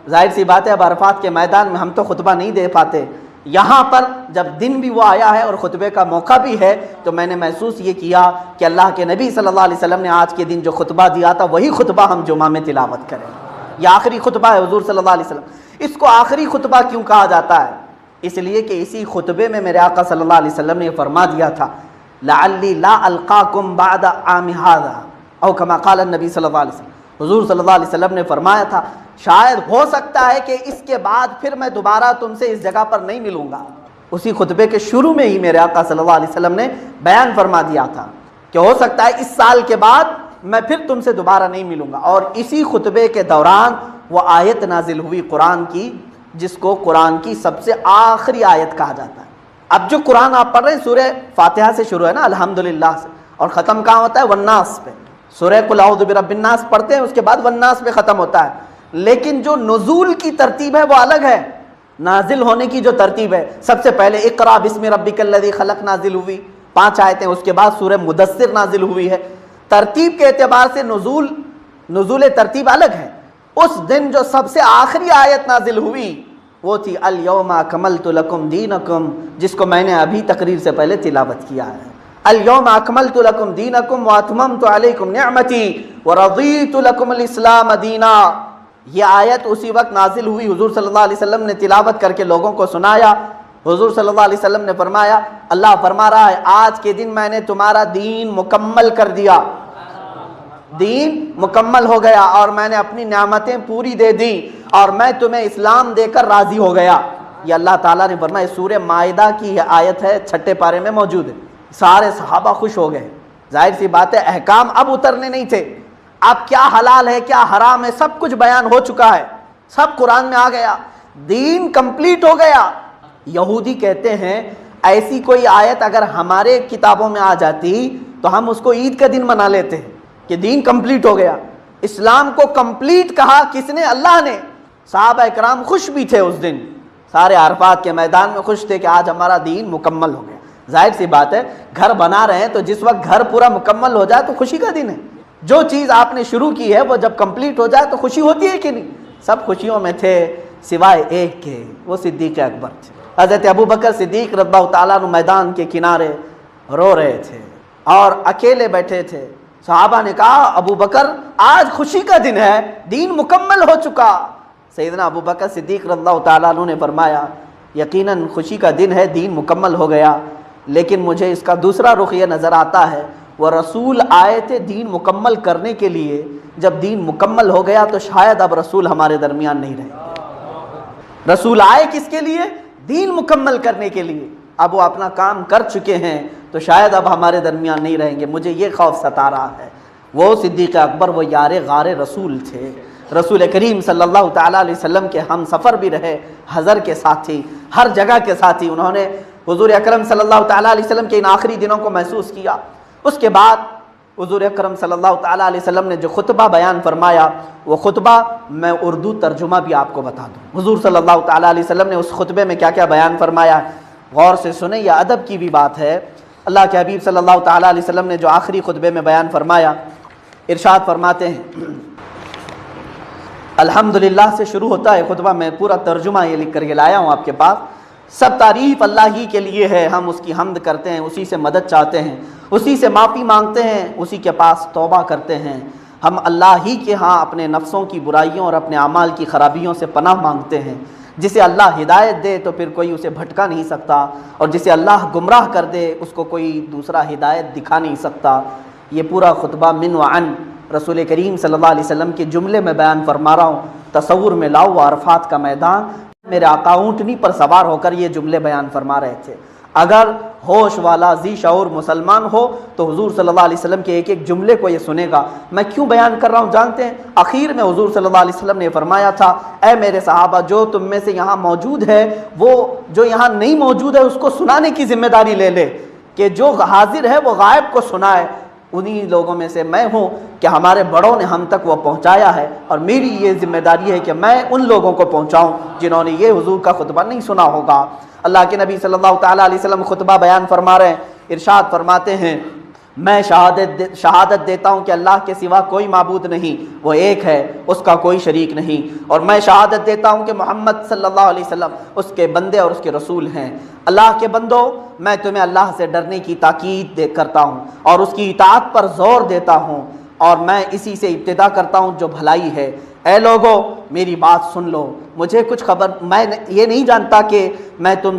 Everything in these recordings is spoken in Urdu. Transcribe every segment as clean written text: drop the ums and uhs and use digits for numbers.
ظاہر سی بات ہے اب عرفات کے میدان میں ہم تو خطبہ نہیں دے پاتے، یہاں پر جب دن بھی وہ آیا ہے اور خطبے کا موقع بھی ہے تو میں نے محسوس یہ کیا کہ اللہ کے نبی صلی اللہ علیہ وسلم نے آج کے دن جو خطبہ دیا تھا وہی خطبہ ہم جمعہ میں تلاوت کریں۔ یہ آخری خطبہ ہے حضور صلی اللہ علیہ وسلم۔ اس کو آخری خطبہ کیوں کہا جاتا ہے؟ اس لیے کہ اسی خطبے میں میرے آقا صلی اللہ علیہ وسلم نے یہ فرما دیا تھا لعلی لا القاکم بعد عام ھذا او کما قال النبی صلی اللہ علیہ وسلم۔ حضور صلی اللہ علیہ وسلم نے فرمایا تھا شاید ہو سکتا ہے کہ اس کے بعد پھر میں دوبارہ تم سے اس جگہ پر نہیں ملوں گا۔ اسی خطبے کے شروع میں ہی میرے آقا صلی اللہ علیہ وسلم نے بیان فرما دیا تھا کہ ہو سکتا ہے اس سال کے بعد میں پھر تم سے دوبارہ نہیں ملوں گا، اور اسی خطبے کے دوران وہ آیت نازل ہوئی قرآن کی جس کو قرآن کی سب سے آخری آیت کہا جاتا ہے۔ اب جو قرآن آپ پڑھ رہے ہیں سورہ فاتحہ سے شروع ہے نا، الحمدللہ سے، اور ختم کہاں ہوتا ہے؟ والناس پہ۔ سورہ قل اعوذ برب الناس پڑھتے ہیں، اس کے بعد والناس پہ ختم ہوتا ہے، لیکن جو نزول کی ترتیب ہے وہ الگ ہے۔ نازل ہونے کی جو ترتیب ہے، سب سے پہلے اقرا بسم ربک الذی خلق نازل ہوئی 5 آیتیں، اس کے بعد سورہ مدثر نازل ہوئی ہے۔ ترتیب کے اعتبار سے نزول ترتیب الگ ہے۔ اس دن جو سب سے آخری آیت نازل ہوئی وہ تھی الیوم اکملت لکم دینکم، جس کو میں نے ابھی تقریر سے پہلے تلاوت کیا ہے۔ الیوم اکملت لکم دینکم واتممت علیکم نعمتی ورضیت لکم الاسلام دینا۔ یہ آیت اسی وقت نازل ہوئی، حضور صلی اللہ علیہ وسلم نے تلاوت کر کے لوگوں کو سنایا۔ حضور صلی اللہ علیہ وسلم نے فرمایا، اللہ فرما رہا ہے آج کے دن میں نے تمہارا دین مکمل کر دیا، دین مکمل ہو گیا، اور میں نے اپنی نعمتیں پوری دے دی، اور میں تمہیں اسلام دے کر راضی ہو گیا۔ یہ اللہ تعالیٰ نے فرمایا، سورہ مائدہ کی یہ آیت ہے، 6 پارے میں موجود ہے۔ سارے صحابہ خوش ہو گئے۔ ظاہر سی بات ہے احکام اب اترنے نہیں تھے، اب کیا حلال ہے کیا حرام ہے سب کچھ بیان ہو چکا ہے، سب قرآن میں آ گیا، دین کمپلیٹ ہو گیا۔ یہودی کہتے ہیں ایسی کوئی آیت اگر ہمارے کتابوں میں آ جاتی تو ہم اس کو عید کا دن منا لیتے ہیں کہ دین کمپلیٹ ہو گیا۔ اسلام کو کمپلیٹ کہا کس نے؟ اللہ نے۔ صحابہ اکرام خوش بھی تھے اس دن، سارے عرفات کے میدان میں خوش تھے کہ آج ہمارا دین مکمل ہو گیا۔ ظاہر سی بات ہے گھر بنا رہے ہیں تو جس وقت گھر پورا مکمل ہو جائے تو خوشی کا دن ہے۔ جو چیز آپ نے شروع کی ہے وہ جب کمپلیٹ ہو جائے تو خوشی ہوتی ہے کہ نہیں؟ سب خوشیوں میں تھے سوائے ایک کے، وہ صدیق اکبر تھے۔ حضرت ابو بکر صدیق رضی اللہ تعالیٰ عنہ میدان کے کنارے رو رہے تھے اور اکیلے بیٹھے تھے۔ صحابہ نے کہا ابو بکر آج خوشی کا دن ہے، دین مکمل ہو چکا۔ سیدنا ابو بکر صدیق رضی اللہ تعالیٰ عنہ نے فرمایا یقیناً خوشی کا دن ہے، دین مکمل ہو گیا، لیکن مجھے اس کا دوسرا رخ یہ نظر آتا ہے وہ رسول آئے تھے دین مکمل کرنے کے لیے، جب دین مکمل ہو گیا تو شاید اب رسول ہمارے درمیان نہیں رہے۔ رسول آئے کس کے لیے؟ دین مکمل کرنے کے لیے، اب وہ اپنا کام کر چکے ہیں تو شاید اب ہمارے درمیان نہیں رہیں گے، مجھے یہ خوف ستا رہا ہے۔ وہ صدیق اکبر وہ یار غار رسول تھے، رسول کریم صلی اللہ تعالیٰ علیہ وسلم کے ہم سفر بھی رہے، حضر کے ساتھی، ہر جگہ کے ساتھی۔ انہوں نے حضور اکرم صلی اللہ تعالیٰ علیہ وسلم کے ان آخری دنوں کو محسوس کیا۔ اس کے بعد حضور اکرم صلی اللہ تعالیٰ علیہ وسلم نے جو خطبہ بیان فرمایا وہ خطبہ میں اردو ترجمہ بھی آپ کو بتا دوں۔ حضور صلی اللہ تعالیٰ علیہ وسلم نے اس خطبے میں کیا کیا بیان فرمایا، غور سے سنیں، یہ ادب کی بھی بات ہے۔ اللہ کے حبیب صلی اللہ تعالیٰ علیہ وسلم نے جو آخری خطبے میں بیان فرمایا، ارشاد فرماتے ہیں الحمدللہ سے شروع ہوتا ہے خطبہ، میں پورا ترجمہ یہ لکھ کر کے لایا ہوں آپ کے پاس۔ سب تعریف اللہ ہی کے لیے ہے، ہم اس کی حمد کرتے ہیں، اسی سے مدد چاہتے ہیں، اسی سے معافی مانگتے ہیں، اسی کے پاس توبہ کرتے ہیں۔ ہم اللہ ہی کے ہاں اپنے نفسوں کی برائیوں اور اپنے اعمال کی خرابیوں سے پناہ مانگتے ہیں۔ جسے اللہ ہدایت دے تو پھر کوئی اسے بھٹکا نہیں سکتا، اور جسے اللہ گمراہ کر دے اس کو کوئی دوسرا ہدایت دکھا نہیں سکتا۔ یہ پورا خطبہ من وعن رسول کریم صلی اللہ علیہ وسلم کے جملے میں بیان فرما رہا ہوں۔ تصور میں لاؤ عرفات کا میدان، میرے آقا اونٹنی پر سوار ہو کر یہ جملے بیان فرما رہے تھے۔ اگر ہوش والا ذی شعور مسلمان ہو تو حضور صلی اللہ علیہ وسلم کے ایک ایک جملے کو یہ سنے گا۔ میں کیوں بیان کر رہا ہوں جانتے ہیں؟ آخر میں حضور صلی اللہ علیہ وسلم نے فرمایا تھا اے میرے صحابہ جو تم میں سے یہاں موجود ہے وہ جو یہاں نہیں موجود ہے اس کو سنانے کی ذمہ داری لے لے، کہ جو حاضر ہے وہ غائب کو سنائے۔ انہی لوگوں میں سے میں ہوں کہ ہمارے بڑوں نے ہم تک وہ پہنچایا ہے، اور میری یہ ذمہ داری ہے کہ میں ان لوگوں کو پہنچاؤں جنہوں نے یہ حضور کا خطبہ نہیں سنا ہوگا۔ اللہ کے نبی صلی اللہ تعالیٰ علیہ وسلم خطبہ بیان فرما رہے ہیں، ارشاد فرماتے ہیں میں شہادت دیتا ہوں کہ اللہ کے سوا کوئی معبود نہیں، وہ ایک ہے، اس کا کوئی شریک نہیں، اور میں شہادت دیتا ہوں کہ محمد صلی اللہ علیہ وسلم اس کے بندے اور اس کے رسول ہیں۔ اللہ کے بندو، میں تمہیں اللہ سے ڈرنے کی تاکید کرتا ہوں اور اس کی اطاعت پر زور دیتا ہوں، اور میں اسی سے ابتدا کرتا ہوں جو بھلائی ہے۔ اے لوگو، میری بات سن لو، مجھے کچھ خبر، میں یہ نہیں جانتا کہ میں تم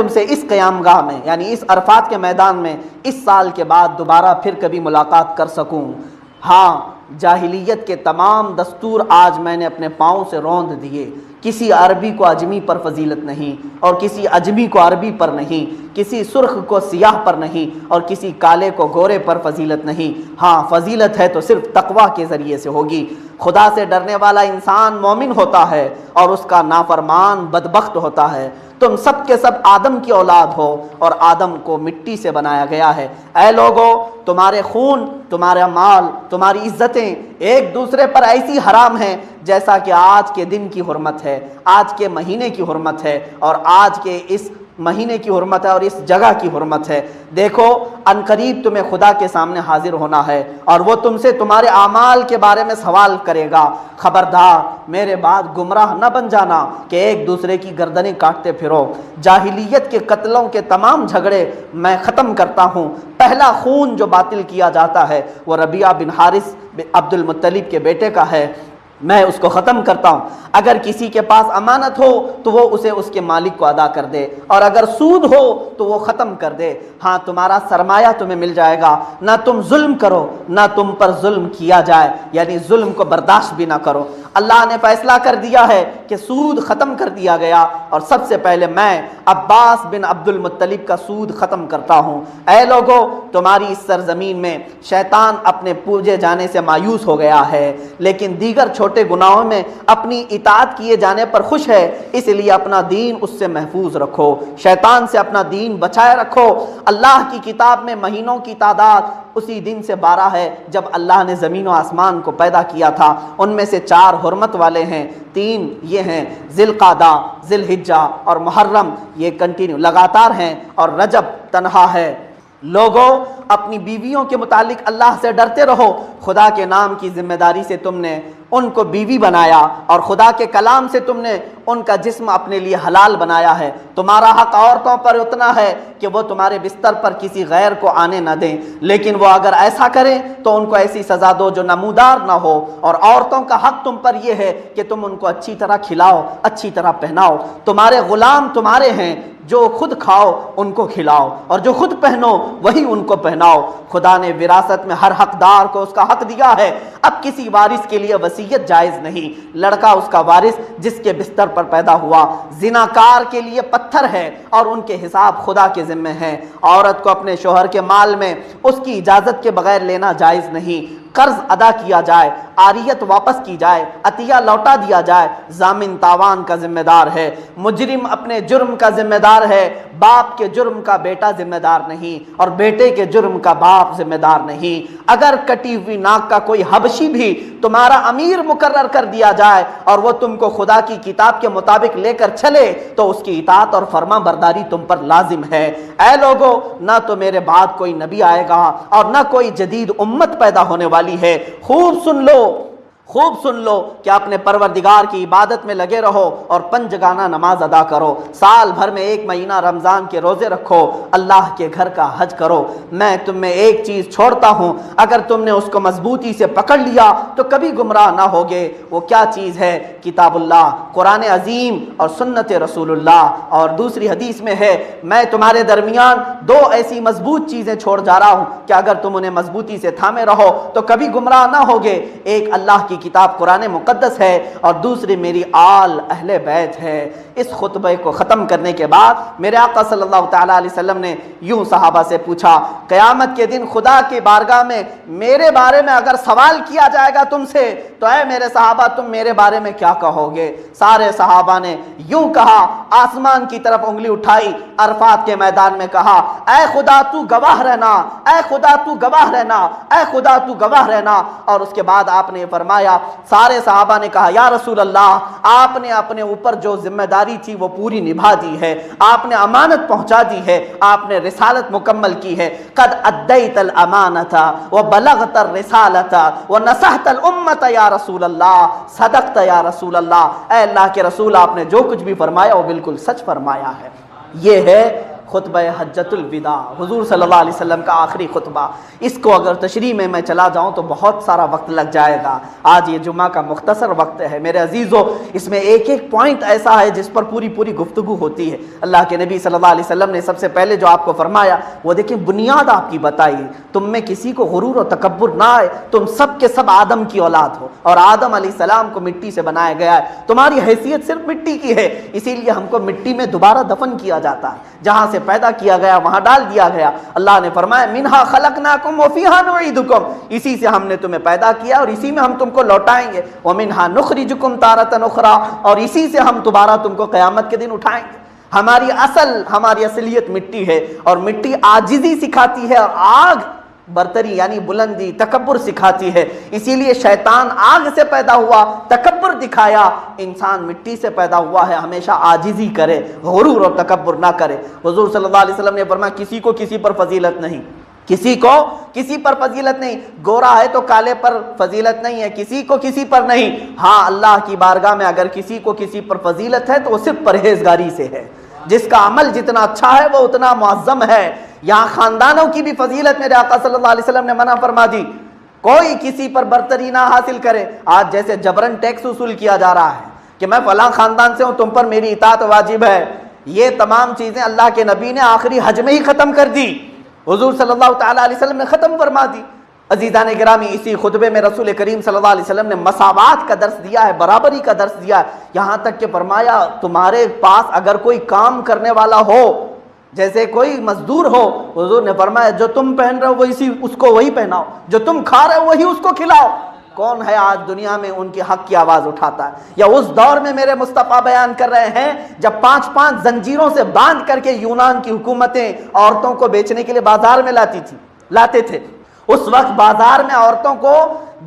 سے اس قیام گاہ میں، یعنی اس عرفات کے میدان میں اس سال کے بعد دوبارہ پھر کبھی ملاقات کر سکوں۔ ہاں، جاہلیت کے تمام دستور آج میں نے اپنے پاؤں سے روند دیے۔ کسی عربی کو اجمی پر فضیلت نہیں، اور کسی اجمی کو عربی پر نہیں، کسی سرخ کو سیاہ پر نہیں، اور کسی کالے کو گورے پر فضیلت نہیں۔ ہاں، فضیلت ہے تو صرف تقویٰ کے ذریعے سے ہوگی۔ خدا سے ڈرنے والا انسان مومن ہوتا ہے اور اس کا نافرمان بدبخت ہوتا ہے۔ تم سب کے سب آدم کی اولاد ہو اور آدم کو مٹی سے بنایا گیا ہے۔ اے لوگو، تمہارے خون، تمہارا مال، تمہاری عزتیں ایک دوسرے پر ایسی حرام ہیں جیسا کہ آج کے دن کی حرمت ہے، آج کے مہینے کی حرمت ہے، اور آج کے اس مہینے کی حرمت ہے، اور اس جگہ کی حرمت ہے۔ دیکھو، عنقریب تمہیں خدا کے سامنے حاضر ہونا ہے اور وہ تم سے تمہارے اعمال کے بارے میں سوال کرے گا۔ خبردار، میرے بعد گمراہ نہ بن جانا کہ ایک دوسرے کی گردنیں کاٹتے پھرو۔ جاہلیت کے قتلوں کے تمام جھگڑے میں ختم کرتا ہوں۔ پہلا خون جو باطل کیا جاتا ہے وہ ربیعہ بن حارث عبد المطلب کے بیٹے کا ہے، میں اس کو ختم کرتا ہوں۔ اگر کسی کے پاس امانت ہو تو وہ اسے اس کے مالک کو ادا کر دے، اور اگر سود ہو تو وہ ختم کر دے۔ ہاں، تمہارا سرمایہ تمہیں مل جائے گا، نہ تم ظلم کرو نہ تم پر ظلم کیا جائے، یعنی ظلم کو برداشت بھی نہ کرو۔ اللہ نے فیصلہ کر دیا ہے کہ سود ختم کر دیا گیا، اور سب سے پہلے میں عباس بن عبد المطلب کا سود ختم کرتا ہوں۔ اے لوگو، تمہاری اس سرزمین میں شیطان اپنے پوجے جانے سے مایوس ہو گیا ہے، لیکن دیگر چھوٹے گناہوں میں اپنی اطاعت کیے جانے پر خوش ہے، اس لیے اپنا دین اس سے محفوظ رکھو، شیطان سے اپنا دین بچائے رکھو۔ اللہ کی کتاب میں مہینوں کی تعداد اسی دن سے 12 ہے جب اللہ نے زمین و آسمان کو پیدا کیا تھا۔ ان میں سے 4 حرمت والے ہیں، 3 یہ ہیں ذی القعدہ، ذی الحجہ اور محرم، یہ کنٹینیو لگاتار ہیں، اور رجب تنہا ہے۔ لوگوں، اپنی بیویوں کے متعلق اللہ سے ڈرتے رہو۔ خدا کے نام کی ذمہ داری سے تم نے ان کو بیوی بنایا، اور خدا کے کلام سے تم نے ان کا جسم اپنے لیے حلال بنایا ہے۔ تمہارا حق عورتوں پر اتنا ہے کہ وہ تمہارے بستر پر کسی غیر کو آنے نہ دیں، لیکن وہ اگر ایسا کریں تو ان کو ایسی سزا دو جو نمودار نہ ہو۔ اور عورتوں کا حق تم پر یہ ہے کہ تم ان کو اچھی طرح کھلاؤ، اچھی طرح پہناؤ۔ تمہارے غلام تمہارے ہیں، جو خود کھاؤ ان کو کھلاؤ، اور جو خود پہنو وہی ان کو پہناؤ۔ خدا نے وراثت میں ہر حقدار کو اس کا حق دیا ہے۔ اب کسی وارث کے لیے وصیت جائز نہیں، لڑکا اس کا وارث جس کے بستر پر پیدا ہوا۔ زناکار کے لیے پتھر ہے اور ان کے حساب خدا کے ذمے ہیں۔ عورت کو اپنے شوہر کے مال میں اس کی اجازت کے بغیر لینا جائز نہیں۔ قرض ادا کیا جائے، عاریت واپس کی جائے، عطیہ لوٹا دیا جائے، ضامن تاوان کا ذمہ دار ہے۔ مجرم اپنے جرم کا ذمہ دار ہے، باپ کے جرم کا بیٹا ذمہ دار نہیں، اور بیٹے کے جرم کا باپ ذمہ دار نہیں۔ اگر کٹی ہوئی ناک کا کوئی حبشی بھی تمہارا امیر مقرر کر دیا جائے اور وہ تم کو خدا کی کتاب کے مطابق لے کر چلے تو اس کی اطاعت اور فرما برداری تم پر لازم ہے۔ اے لوگو، نہ تو میرے بعد کوئی نبی آئے گا اور نہ کوئی جدید امت پیدا ہونے والی ہے۔ خوب سن لو کہ اپنے پروردگار کی عبادت میں لگے رہو اور 5 جگانہ نماز ادا کرو۔ سال بھر میں 1 مہینہ رمضان کے روزے رکھو، اللہ کے گھر کا حج کرو۔ میں تم میں ایک چیز چھوڑتا ہوں، اگر تم نے اس کو مضبوطی سے پکڑ لیا تو کبھی گمراہ نہ ہوگے۔ وہ کیا چیز ہے؟ کتاب اللہ، قرآن عظیم اور سنت رسول اللہ۔ اور دوسری حدیث میں ہے، میں تمہارے درمیان 2 ایسی مضبوط چیزیں چھوڑ جا رہا ہوں کہ اگر تم انہیں مضبوطی سے تھامے رہو تو کبھی گمراہ نہ ہوگے۔ ایک اللہ کی کتاب قرآن مقدس ہے، اور دوسری میری آل اہل بیت ہے۔ اس خطبے کو ختم کرنے کے بعد میرے آقا صلی اللہ تعالیٰ علیہ وسلم نے یوں صحابہ سے پوچھا، قیامت کے دن خدا کی بارگاہ میں میرے بارے میں اگر سوال کیا جائے گا تم سے تو اے میرے صحابہ تم میرے بارے میں کیا کہو گے؟ سارے صحابہ نے یوں کہا، آسمان کی طرف انگلی اٹھائی، عرفات کے میدان میں کہا، اے خدا تو گواہ رہنا، اے خدا تو گواہ رہنا، اے خدا تو گواہ رہنا۔ اور اس کے بعد آپ نے فرمایا فرمایا, سارے صحابہ نے کہا یا رسول اللہ آپ نے اپنے اوپر جو ذمہ داری تھی وہ پوری نبھا دی ہے, آپ نے امانت پہنچا دی ہے, آپ نے رسالت مکمل کی ہے. قد ادیت الامانۃ وبلغت الرسالۃ ونصحت الامۃ یا رسول اللہ, صدقت یا رسول اللہ, اے اللہ کے رسول آپ نے جو کچھ بھی فرمایا وہ بالکل سچ فرمایا ہے. یہ ہے خطبہ حجۃ الوداع, حضور صلی اللہ علیہ وسلم کا آخری خطبہ. اس کو اگر تشریح میں چلا جاؤں تو بہت سارا وقت لگ جائے گا. آج یہ جمعہ کا مختصر وقت ہے میرے عزیزو, اس میں ایک ایک پوائنٹ ایسا ہے جس پر پوری گفتگو ہوتی ہے. اللہ کے نبی صلی اللہ علیہ وسلم نے سب سے پہلے جو آپ کو فرمایا وہ دیکھیں بنیاد آپ کی بتائی, تم میں کسی کو غرور و تکبر نہ آئے, تم سب کے سب آدم کی اولاد ہو اور آدم علیہ السلام کو مٹی سے بنایا گیا ہے, تمہاری حیثیت صرف مٹی کی ہے, اسی لیے ہم کو مٹی میں دوبارہ دفن کیا جاتا ہے, جہاں سے پیدا کیا گیا وہاں ڈال دیا گیا. اللہ نے فرمایا منہا خلقناکم وفیہا نعیدکم, اسی سے ہم نے تمہیں پیدا کیا اور اسی میں ہم تم کو لوٹائیں گے. ومنہا نخرجکم تارۃ اخری, اور اسی سے ہم دوبارہ تم کو قیامت کے دن اٹھائیں گے. ہماری اصلیت مٹی ہے اور مٹی عاجزی سکھاتی ہے اور آگ برتری یعنی بلندی تکبر سکھاتی ہے. اسی لیے شیطان آگ سے پیدا ہوا, تکبر دکھایا, انسان مٹی سے پیدا ہوا ہے ہمیشہ عاجزی کرے, غرور اور تکبر نہ کرے. حضور صلی اللہ علیہ وسلم نے فرمایا کسی کو کسی پر فضیلت نہیں, کسی کو کسی پر فضیلت نہیں, گورا ہے تو کالے پر فضیلت نہیں ہے, کسی کو کسی پر نہیں. ہاں اللہ کی بارگاہ میں اگر کسی کو کسی پر فضیلت ہے تو وہ صرف پرہیزگاری سے ہے, جس کا عمل جتنا اچھا ہے وہ اتنا معظم ہے. یہاں خاندانوں کی بھی فضیلت میرے آقا صلی اللہ علیہ وسلم نے منع فرما دی, کوئی کسی پر برتری نہ حاصل کرے. آج جیسے جبرن ٹیکس وصول کیا جا رہا ہے کہ میں فلاں خاندان سے ہوں تم پر میری اطاعت واجب ہے, یہ تمام چیزیں اللہ کے نبی نے آخری حج میں ہی ختم کر دی, حضور صلی اللہ تعالیٰ علیہ وسلم نے ختم فرما دی. عزیزان گرامی, اسی خطبے میں رسول کریم صلی اللہ علیہ وسلم نے مساوات کا درس دیا ہے, برابری کا درس دیا ہے, یہاں تک کہ فرمایا تمہارے پاس اگر کوئی کام کرنے والا ہو, جیسے کوئی مزدور ہو, حضور نے فرمایا جو تم پہن رہے ہو وہ اس کو وہی پہناؤ, جو تم کھا رہے ہو وہی اس کو کھلاؤ. کون ہے آج دنیا میں ان کے حق کی آواز اٹھاتا ہے؟ یا اس دور میں میرے مصطفیٰ بیان کر رہے ہیں جب 5 زنجیروں سے باندھ کر کے یونان کی حکومتیں عورتوں کو بیچنے کے لیے بازار میں لاتے تھے. اس وقت بازار میں عورتوں کو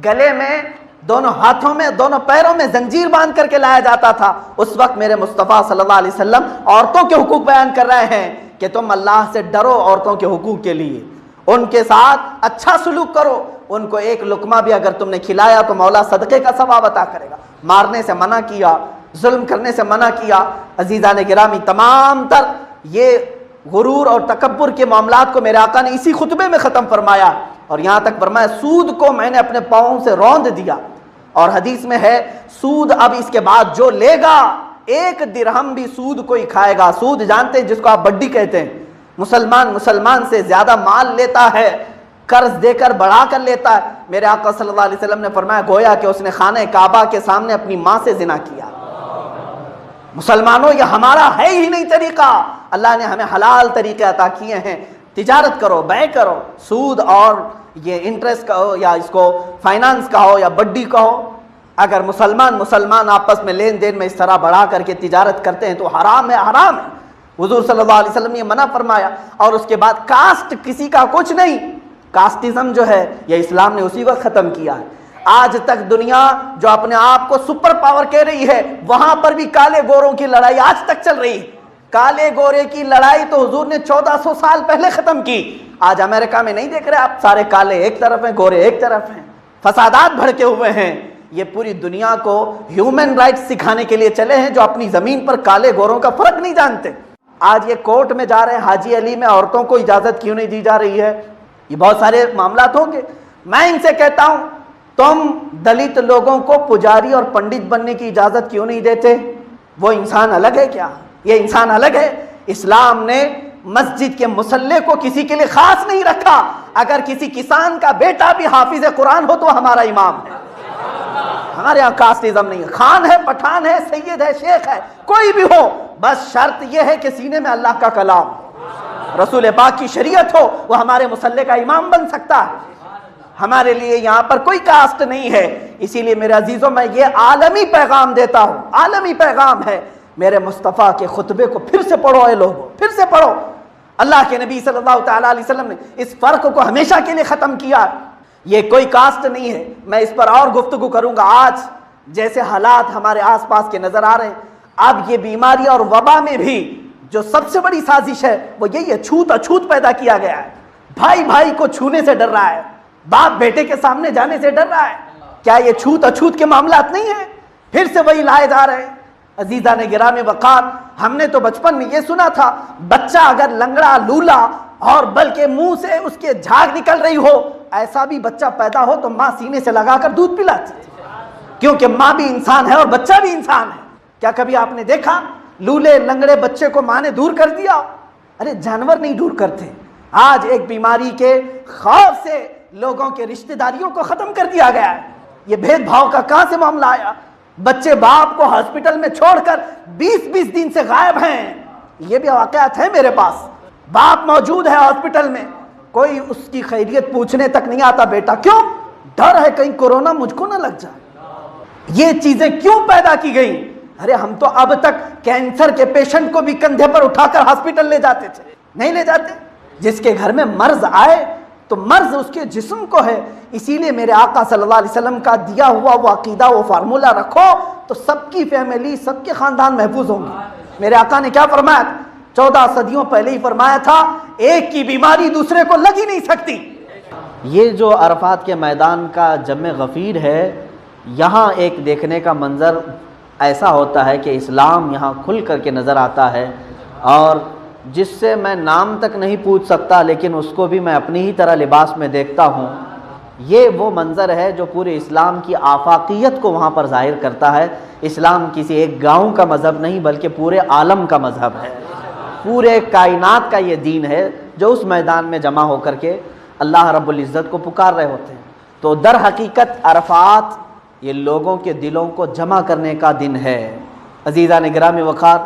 گلے میں, دونوں ہاتھوں میں, دونوں پیروں میں زنجیر باندھ کر کے لایا جاتا تھا. اس وقت میرے مصطفیٰ صلی اللہ علیہ وسلم عورتوں کے حقوق بیان کر رہے ہیں کہ تم اللہ سے ڈرو عورتوں کے حقوق کے لیے, ان کے ساتھ اچھا سلوک کرو, ان کو ایک لقمہ بھی اگر تم نے کھلایا تو مولا صدقے کا ثواب عطا کرے گا. مارنے سے منع کیا, ظلم کرنے سے منع کیا. عزیزان گرامی, تمام تر یہ غرور اور تکبر کے معاملات کو میرے آقا نے اسی خطبے میں ختم فرمایا, اور یہاں تک فرمایا سود کو میں نے اپنے پاؤں سے روند دیا. اور حدیث میں ہے سود اب اس کے بعد جو لے گا 1 درہم بھی سود کو ہی کھائے گا. سود جانتے ہیں جس کو آپ بڈی کہتے ہیں, مسلمان سے زیادہ مال لیتا ہے, قرض دے کر بڑھا کر لیتا ہے. میرے آقا صلی اللہ علیہ وسلم نے فرمایا گویا کہ اس نے خانہ کعبہ کے سامنے اپنی ماں سے زنا کیا. مسلمانوں یہ ہمارا ہے ہی نہیں طریقہ, اللہ نے ہمیں حلال طریقے عطا کیے ہیں. تجارت کرو, بے کرو, سود اور یہ انٹرسٹ کا ہو یا اس کو فائنانس کا ہو یا بڈی کا ہو, اگر مسلمان آپس میں لین دین میں اس طرح بڑھا کر کے تجارت کرتے ہیں تو حرام ہے, حرام ہے. حضور صلی اللہ علیہ وسلم نے یہ منع فرمایا. اور اس کے بعد کاسٹ کسی کا کچھ نہیں, کاسٹزم جو ہے یہ اسلام نے اسی وقت ختم کیا ہے. آج تک دنیا جو اپنے آپ کو سپر پاور کہہ رہی ہے وہاں پر بھی کالے گوروں کی لڑائی آج تک چل رہی ہے. کالے گورے کی لڑائی تو حضور نے 1400 سال پہلے ختم کی. آج امریکہ میں نہیں دیکھ رہے آپ, سارے کالے ایک طرف ہیں, گورے ایک طرف ہیں, فسادات بھڑکے ہوئے ہیں. یہ پوری دنیا کو ہیومن رائٹس سکھانے کے لیے چلے ہیں جو اپنی زمین پر کالے گوروں کا فرق نہیں جانتے. آج یہ کورٹ میں جا رہے ہیں حاجی علی میں عورتوں کو اجازت کیوں نہیں دی جا رہی ہے, یہ بہت سارے معاملات ہوں گے. میں ان سے کہتا ہوں تم دلت لوگوں کو پجاری اور پنڈت بننے کی اجازت کیوں نہیں دیتے؟ وہ انسان الگ ہے کیا؟ یہ انسان الگ ہے. اسلام نے مسجد کے مصلے کو کسی کے لیے خاص نہیں رکھا. اگر کسی کسان کا بیٹا بھی حافظ قرآن ہو تو ہمارا امام ہے. ہمارے یہاں کاسٹزم نہیں ہے, خان ہے, پٹھان ہے, سید ہے, شیخ ہے, کوئی بھی ہو, بس شرط یہ ہے کہ سینے میں اللہ کا کلام, رسول پاک کی شریعت ہو, وہ ہمارے مصلے کا امام بن سکتا ہے. ہمارے لیے یہاں پر کوئی کاسٹ نہیں ہے. اسی لیے میرے عزیزوں میں یہ عالمی پیغام دیتا ہوں, عالمی پیغام ہے. میرے مصطفیٰ کے خطبے کو پھر سے پڑھو اے لوگو, پھر سے پڑھو. اللہ کے نبی صلی اللہ تعالیٰ علیہ وسلم نے اس فرق کو ہمیشہ کے لیے ختم کیا. یہ کوئی کاسٹ نہیں ہے، میں اس پر اور گفتگو کروں گا۔ آج جیسے حالات ہمارے آس پاس کے نظر آ رہے ہیں، اب یہ بیماری اور وبا میں بھی جو سب سے بڑی سازش ہے وہ یہی ہے، چھوت اچھوت پیدا کیا گیا ہے۔ بھائی بھائی کو چھونے سے ڈر رہا ہے، باپ بیٹے کے سامنے جانے سے ڈر رہا ہے۔ کیا یہ چھوت اچھوت کے معاملات نہیں ہیں؟ پھر سے وہی لائے جا رہے ہیں۔ عزیزان گرامی وقار، ہم نے تو بچپن میں یہ سنا تھا، بچہ اگر لنگڑا لولا اور بلکہ منہ سے اس کے جھاگ نکل رہی ہو، ایسا بھی بچہ پیدا ہو تو ماں سینے سے لگا کر دودھ پلاتی تھی، کیونکہ ماں بھی انسان ہے اور بچہ بھی انسان ہے۔ کیا کبھی آپ نے دیکھا لولے لنگڑے بچے کو ماں نے دور کر دیا؟ ارے جانور نہیں دور کرتے۔ آج ایک بیماری کے خوف سے لوگوں کے رشتہ داریوں کو ختم کر دیا گیا ہے۔ یہ بھید بھاؤ کا کہاں سے معاملہ آیا؟ بچے باپ کو ہاسپٹل میں چھوڑ کر 20 دن سے غائب ہیں۔ یہ بھی واقعات ہیں میرے پاس۔ باپ موجود ہے ہاسپٹل میں، کوئی اس کی خیریت پوچھنے تک نہیں آتا۔ بیٹا کیوں؟ ڈر ہے کہیں کورونا مجھ کو نہ لگ جائے۔ یہ چیزیں کیوں پیدا کی گئی؟ ارے ہم تو اب تک کینسر کے پیشنٹ کو بھی کندھے پر اٹھا کر ہاسپٹل لے جاتے تھے، نہیں لے جاتے؟ جس کے گھر میں مرض آئے تو مرض اس کے جسم کو ہے۔ اسی لیے میرے آقا صلی اللہ علیہ وسلم کا دیا ہوا وہ عقیدہ، وہ فارمولہ رکھو تو سب کی فیملی، سب کے خاندان محفوظ ہوں گے۔ میرے آقا نے کیا فرمایا؟ 14 صدیوں پہلے ہی فرمایا تھا، ایک کی بیماری دوسرے کو لگ ہی نہیں سکتی۔ یہ جو عرفات کے میدان کا جمع غفیر ہے، یہاں ایک دیکھنے کا منظر ایسا ہوتا ہے کہ اسلام یہاں کھل کر کے نظر آتا ہے، اور جس سے میں نام تک نہیں پوچھ سکتا لیکن اس کو بھی میں اپنی ہی طرح لباس میں دیکھتا ہوں۔ یہ وہ منظر ہے جو پورے اسلام کی آفاقیت کو وہاں پر ظاہر کرتا ہے۔ اسلام کسی ایک گاؤں کا مذہب نہیں بلکہ پورے عالم کا مذہب ہے، پورے کائنات کا یہ دین ہے جو اس میدان میں جمع ہو کر کے اللہ رب العزت کو پکار رہے ہوتے ہیں۔ تو در حقیقت عرفات یہ لوگوں کے دلوں کو جمع کرنے کا دن ہے۔ عزیزان گرامی وقار،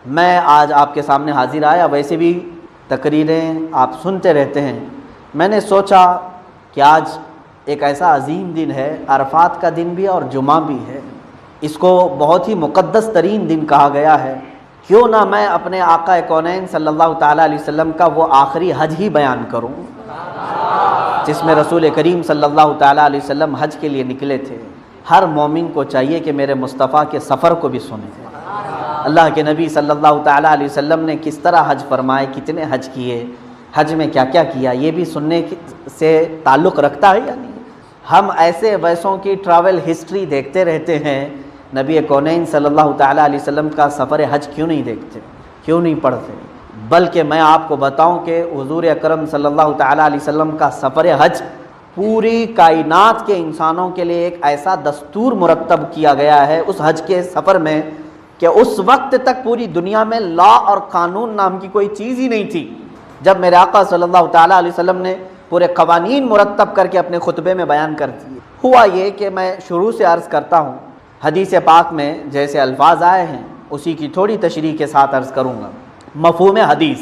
میں آج آپ کے سامنے حاضر آیا، ویسے بھی تقریریں آپ سنتے رہتے ہیں، میں نے سوچا کہ آج ایک ایسا عظیم دن ہے، عرفات کا دن بھی اور جمعہ بھی ہے، اس کو بہت ہی مقدس ترین دن کہا گیا ہے۔ کیوں نہ میں اپنے آقا کونین صلی اللہ تعالیٰ علیہ وسلم کا وہ آخری حج ہی بیان کروں جس میں رسول کریم صلی اللہ تعالیٰ علیہ وسلم حج کے لیے نکلے تھے۔ ہر مومن کو چاہیے کہ میرے مصطفیٰ کے سفر کو بھی سنے، اللہ کے نبی صلی اللہ تعالیٰ علیہ وسلم نے کس طرح حج فرمائے، کتنے حج کیے، حج میں کیا کیا کیا، یہ بھی سننے سے تعلق رکھتا ہے یا نہیں؟ ہم ایسے ویسوں کی ٹریول ہسٹری دیکھتے رہتے ہیں، نبی کونین صلی اللہ تعالیٰ علیہ وسلم کا سفر حج کیوں نہیں دیکھتے، کیوں نہیں پڑھتے؟ بلکہ میں آپ کو بتاؤں کہ حضور اکرم صلی اللہ تعالیٰ علیہ وسلم کا سفر حج پوری کائنات کے انسانوں کے لیے ایک ایسا دستور مرتب کیا گیا ہے اس حج کے سفر میں کہ اس وقت تک پوری دنیا میں لا اور قانون نام کی کوئی چیز ہی نہیں تھی۔ جب میرے آقا صلی اللہ تعالیٰ علیہ وسلم نے پورے قوانین مرتب کر کے اپنے خطبے میں بیان کر دیے، ہوا یہ کہ میں شروع سے عرض کرتا ہوں، حدیث پاک میں جیسے الفاظ آئے ہیں اسی کی تھوڑی تشریح کے ساتھ عرض کروں گا۔ مفہوم حدیث،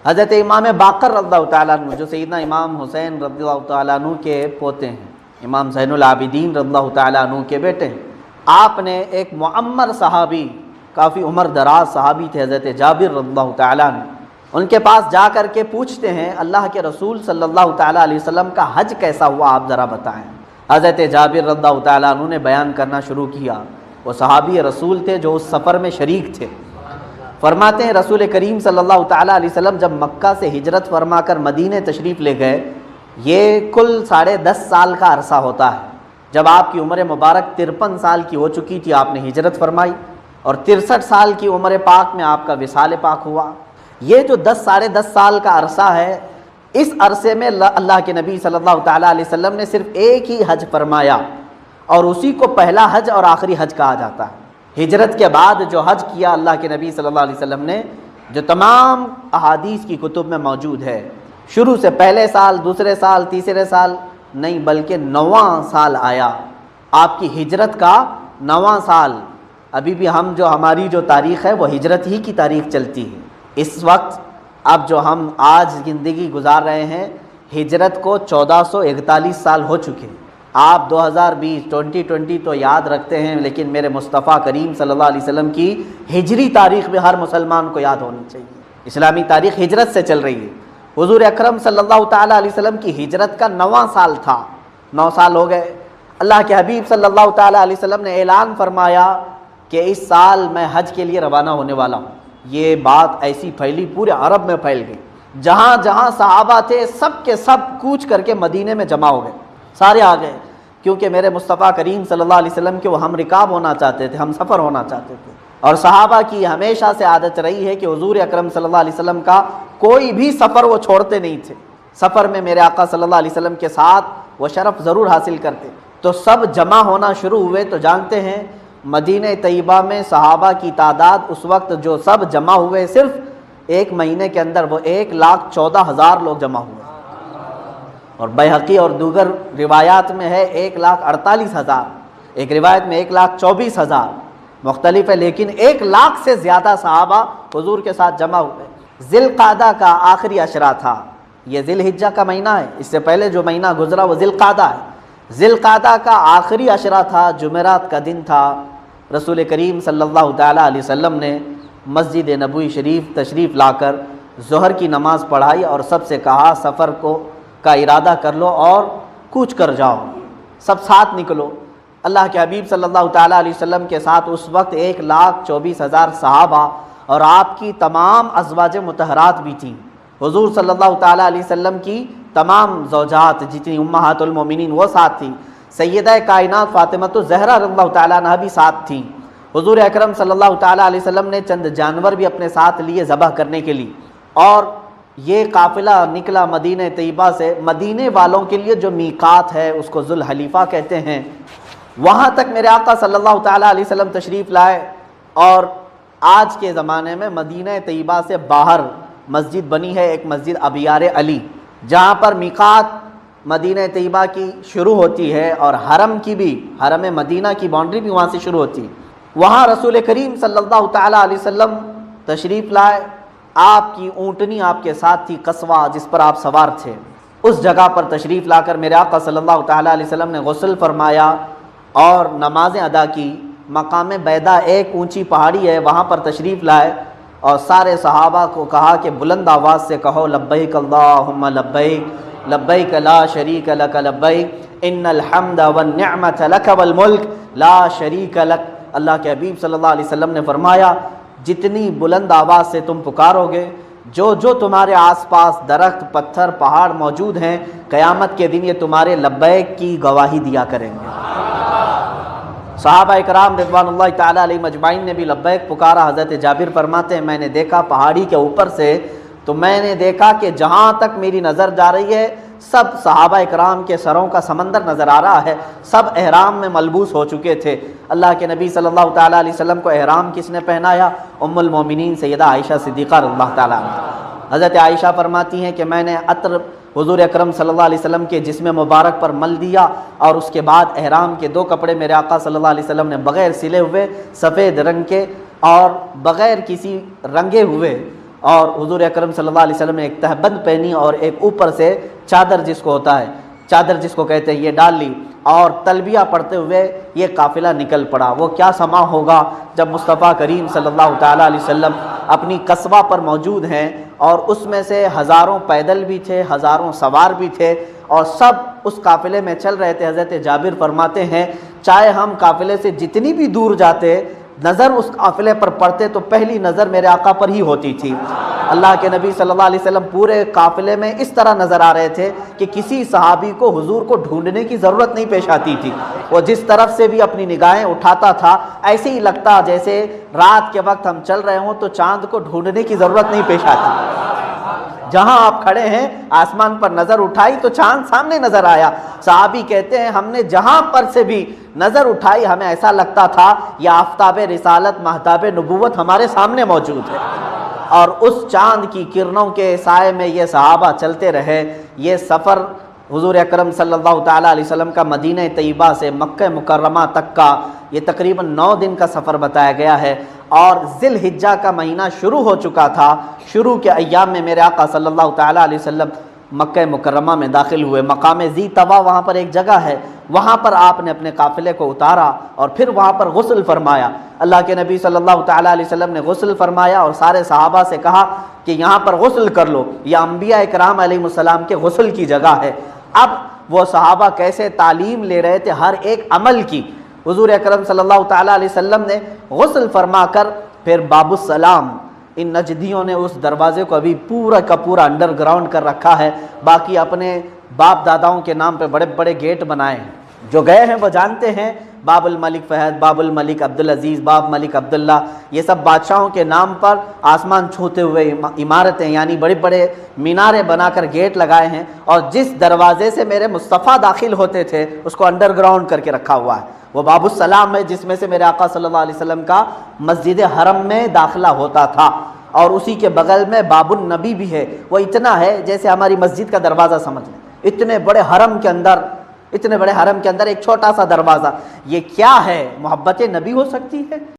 حضرت امام باقر رضی اللہ تعالیٰ عنہ جو سیدنا امام حسین رضی اللہ تعالیٰ عنہ کے پوتے ہیں، امام زین العابدین رضی اللہ تعالیٰ عنہ کے بیٹے ہیں، آپ نے ایک معمر صحابی، کافی عمر دراز صحابی تھے حضرت جابر رضی اللہ تعالیٰ عنہ، ان کے پاس جا کر کے پوچھتے ہیں اللہ کے رسول صلی اللہ تعالیٰ علیہ وسلم کا حج کیسا ہوا، آپ ذرا بتائیں۔ حضرت جابر رضی اللہ تعالیٰ عنہ نے بیان کرنا شروع کیا، وہ صحابی رسول تھے جو اس سفر میں شریک تھے۔ فرماتے ہیں رسول کریم صلی اللہ تعالیٰ علیہ وسلم جب مکہ سے ہجرت فرما کر مدینہ تشریف لے گئے، یہ کل 10.5 سال کا عرصہ ہوتا ہے۔ جب آپ کی عمر مبارک 53 سال کی ہو چکی تھی، آپ نے ہجرت فرمائی اور 63 سال کی عمر پاک میں آپ کا وصال پاک ہوا۔ یہ جو 10 سال کا عرصہ ہے، اس عرصے میں اللہ کے نبی صلی اللہ تعالیٰ علیہ وسلم نے صرف ایک ہی حج فرمایا، اور اسی کو پہلا حج اور آخری حج کہا جاتا ہے۔ ہجرت کے بعد جو حج کیا اللہ کے نبی صلی اللہ علیہ وسلم نے، جو تمام احادیث کی کتب میں موجود ہے، شروع سے پہلے سال، دوسرے سال، تیسرے سال نہیں بلکہ 9واں سال آیا، آپ کی ہجرت کا 9واں سال۔ ابھی بھی ہماری جو تاریخ ہے وہ ہجرت ہی کی تاریخ چلتی ہے۔ اس وقت اب جو ہم آج زندگی گزار رہے ہیں، ہجرت کو 1441 سال ہو چکے ہیں۔ آپ 2020 تو یاد رکھتے ہیں، لیکن میرے مصطفیٰ کریم صلی اللہ علیہ وسلم کی ہجری تاریخ بھی ہر مسلمان کو یاد ہونی چاہیے۔ اسلامی تاریخ ہجرت سے چل رہی ہے۔ حضور اکرم صلی اللہ تعالیٰ علیہ وسلم کی ہجرت کا 9واں سال تھا، 9 سال ہو گئے۔ اللہ کے حبیب صلی اللہ تعالیٰ علیہ وسلم نے اعلان فرمایا کہ اس سال میں حج کے لیے روانہ ہونے والا ہوں۔ یہ بات ایسی پھیلی، پورے عرب میں پھیل گئی، جہاں جہاں صحابہ تھے سب کے سب کوچ کر کے مدینے میں جمع ہو گئے، سارے آ گئے، کیونکہ میرے مصطفیٰ کریم صلی اللہ علیہ وسلم کے وہ ہم رکاب ہونا چاہتے تھے، ہم سفر ہونا چاہتے تھے۔ اور صحابہ کی ہمیشہ سے عادت رہی ہے کہ حضور اکرم صلی اللہ علیہ وسلم کا کوئی بھی سفر وہ چھوڑتے نہیں تھے، سفر میں میرے آقا صلی اللہ علیہ وسلم کے ساتھ وہ شرف ضرور حاصل کرتے۔ تو سب جمع ہونا شروع ہوئے، تو جانتے ہیں مدینہ طیبہ میں صحابہ کی تعداد اس وقت جو سب جمع ہوئے، صرف 1 مہینے کے اندر وہ 1,14,000 لوگ جمع ہوئے، اور بیہقی اور دیگر روایات میں ہے 1,48,000، ایک روایت میں 1,24,000، مختلف ہے، لیکن 1,00,000 سے زیادہ صحابہ حضور کے ساتھ جمع ہوئے۔ ذی القعدہ کا آخری عشرہ تھا، یہ ذی الحجہ کا مہینہ ہے، اس سے پہلے جو مہینہ گزرا وہ ذی القعدہ ہے۔ ذی القعدہ کا آخری عشرہ تھا، جمعرات کا دن تھا۔ رسول کریم صلی اللہ تعالیٰ علیہ وسلم نے مسجد نبوی شریف تشریف لا کر ظہر کی نماز پڑھائی اور سب سے کہا سفر کا ارادہ کر لو اور کوچ کر جاؤ، سب ساتھ نکلو۔ اللہ کے حبیب صلی اللہ تعالیٰ علیہ وسلم کے ساتھ اس وقت 1,24,000 صحابہ اور آپ کی تمام ازواج مطہرات بھی تھیں۔ حضور صلی اللہ تعالیٰ علیہ وسلم کی تمام زوجات جتنی امہات المومنین وہ ساتھ تھیں، سیدہ کائنات فاطمہ الزہرا رضی اللہ تعالیٰ عنہا بھی ساتھ تھیں۔ حضور اکرم صلی اللہ تعالیٰ علیہ وسلم نے چند جانور بھی اپنے ساتھ لیے ذبح کرنے کے لیے، اور یہ قافلہ نکلا مدینہ طیبہ سے۔ مدینے والوں کے لیے جو میقات ہے اس کو ذوالحلیفہ کہتے ہیں، وہاں تک میرے آقا صلی اللہ تعالیٰ علیہ وسلم تشریف لائے، اور آج کے زمانے میں مدینہ طیبہ سے باہر مسجد بنی ہے، ایک مسجد ابیار علی، جہاں پر میقات مدینہ طیبہ کی شروع ہوتی ہے، اور حرم کی بھی، حرم مدینہ کی باؤنڈری بھی وہاں سے شروع ہوتی ہے۔ وہاں رسول کریم صلی اللہ تعالیٰ علیہ وسلم تشریف لائے، آپ کی اونٹنی آپ کے ساتھ تھی، قصوہ جس پر آپ سوار تھے، اس جگہ پر تشریف لا کر میرے آقا صلی اللہ تعالیٰ علیہ وسلم نے غسل فرمایا اور نمازیں ادا کی۔ مقام بیدا ایک اونچی پہاڑی ہے، وہاں پر تشریف لائے اور سارے صحابہ کو کہا کہ بلند آواز سے کہو لبیک اللہم لبیک لبیک لا شریک لک لبیک ان الحمد والنعمت لک والملک لا شریک لک۔ اللہ کے حبیب صلی اللہ علیہ وسلم نے فرمایا جتنی بلند آواز سے تم پکارو گے، جو جو تمہارے آس پاس درخت پتھر پہاڑ موجود ہیں، قیامت کے دن یہ تمہارے لبیک کی گواہی دیا کریں گے۔ صحابہ اکرام رضوان اللہ تعالیٰ علیہ مجمعین نے بھی لبیک پکارا۔ حضرت جابر فرماتے ہیں میں نے دیکھا پہاڑی کے اوپر سے، تو میں نے دیکھا کہ جہاں تک میری نظر جا رہی ہے سب صحابہ اکرام کے سروں کا سمندر نظر آ رہا ہے، سب احرام میں ملبوس ہو چکے تھے۔ اللہ کے نبی صلی اللہ تعالیٰ علیہ وسلم کو احرام کس نے پہنایا؟ ام المومنین سیدہ عائشہ صدیقہ رضی اللہ تعالیٰ عنہا۔ حضرت عائشہ فرماتی ہیں کہ میں نے عطر حضور اکرم صلی اللہ علیہ وسلم کے جسم مبارک پر مل دیا، اور اس کے بعد احرام کے 2 کپڑے میرے آقا صلی اللہ علیہ وسلم نے بغیر سلے ہوئے سفید رنگ کے اور بغیر کسی رنگے ہوئے، اور حضور اکرم صلی اللہ علیہ وسلم نے ایک تہبند پہنی اور ایک اوپر سے چادر جس کو ہوتا ہے، چادر جس کو کہتے ہیں، یہ ڈال لی، اور تلبیہ پڑھتے ہوئے یہ قافلہ نکل پڑا۔ وہ کیا سما ہوگا جب مصطفیٰ کریم صلی اللہ تعالیٰ علیہ وسلم اپنی قصبہ پر موجود ہیں، اور اس میں سے ہزاروں پیدل بھی تھے، ہزاروں سوار بھی تھے، اور سب اس قافلے میں چل رہے تھے۔ حضرت جابر فرماتے ہیں چاہے ہم قافلے سے جتنی بھی دور جاتے، نظر اس قافلے پر پڑتے تو پہلی نظر میرے آقا پر ہی ہوتی تھی۔ اللہ کے نبی صلی اللہ علیہ وسلم پورے قافلے میں اس طرح نظر آ رہے تھے کہ کسی صحابی کو حضور کو ڈھونڈنے کی ضرورت نہیں پیش آتی تھی۔ وہ جس طرف سے بھی اپنی نگاہیں اٹھاتا تھا ایسے ہی لگتا جیسے رات کے وقت ہم چل رہے ہوں تو چاند کو ڈھونڈنے کی ضرورت نہیں پیش آتی۔ جہاں آپ کھڑے ہیں آسمان پر نظر اٹھائی تو چاند سامنے نظر آیا۔ صحابی کہتے ہیں ہم نے جہاں پر سے بھی نظر اٹھائی ہمیں ایسا لگتا تھا یہ آفتاب رسالت مہتاب نبوت ہمارے سامنے موجود ہے، اور اس چاند کی کرنوں کے سائے میں یہ صحابہ چلتے رہے۔ یہ سفر حضور اکرم صلی اللہ تعالیٰ علیہ وسلم کا مدینہ طیبہ سے مکہ مکرمہ تک کا یہ تقریباً 9 دن کا سفر بتایا گیا ہے، اور ذی الحجہ کا مہینہ شروع ہو چکا تھا۔ شروع کے ایام میں میرے آقا صلی اللہ تعالیٰ علیہ وسلم مکہ مکرمہ میں داخل ہوئے۔ مقام ذی طوا وہاں پر ایک جگہ ہے، وہاں پر آپ نے اپنے قافلے کو اتارا اور پھر وہاں پر غسل فرمایا۔ اللہ کے نبی صلی اللہ تعالیٰ علیہ وسلم نے غسل فرمایا اور سارے صحابہ سے کہا کہ یہاں پر غسل کر لو، یہ انبیاء اکرام علیہ السلام کے غسل کی جگہ ہے۔ اب وہ صحابہ کیسے تعلیم لے رہے تھے ہر ایک عمل کی. حضور اکرم صلی اللہ تعالیٰ علیہ وسلم نے غسل فرما کر پھر باب السلام، ان نجدیوں نے اس دروازے کو ابھی پورا کا پورا انڈر گراؤنڈ کر رکھا ہے، باقی اپنے باپ داداؤں کے نام پہ بڑے بڑے گیٹ بنائے ہیں. جو گئے ہیں وہ جانتے ہیں، باب الملک فہد، باب الملک عبدالعزیز، باب ملک عبداللہ، یہ سب بادشاہوں کے نام پر آسمان چھوتے ہوئے عمارتیں، یعنی بڑے بڑے میناریں بنا کر گیٹ لگائے ہیں، اور جس دروازے سے میرے مصطفیٰ داخل ہوتے تھے اس کو انڈر گراؤنڈ کر کے رکھا ہوا ہے. وہ باب السلام ہے جس میں سے میرے آقا صلی اللہ علیہ وسلم کا مسجد حرم میں داخلہ ہوتا تھا، اور اسی کے بغل میں باب النبی بھی ہے. وہ اتنا ہے جیسے ہماری مسجد کا دروازہ سمجھ لیں، اتنے بڑے حرم کے اندر ایک چھوٹا سا دروازہ. یہ کیا ہے؟ محبت نبی ہو سکتی ہے؟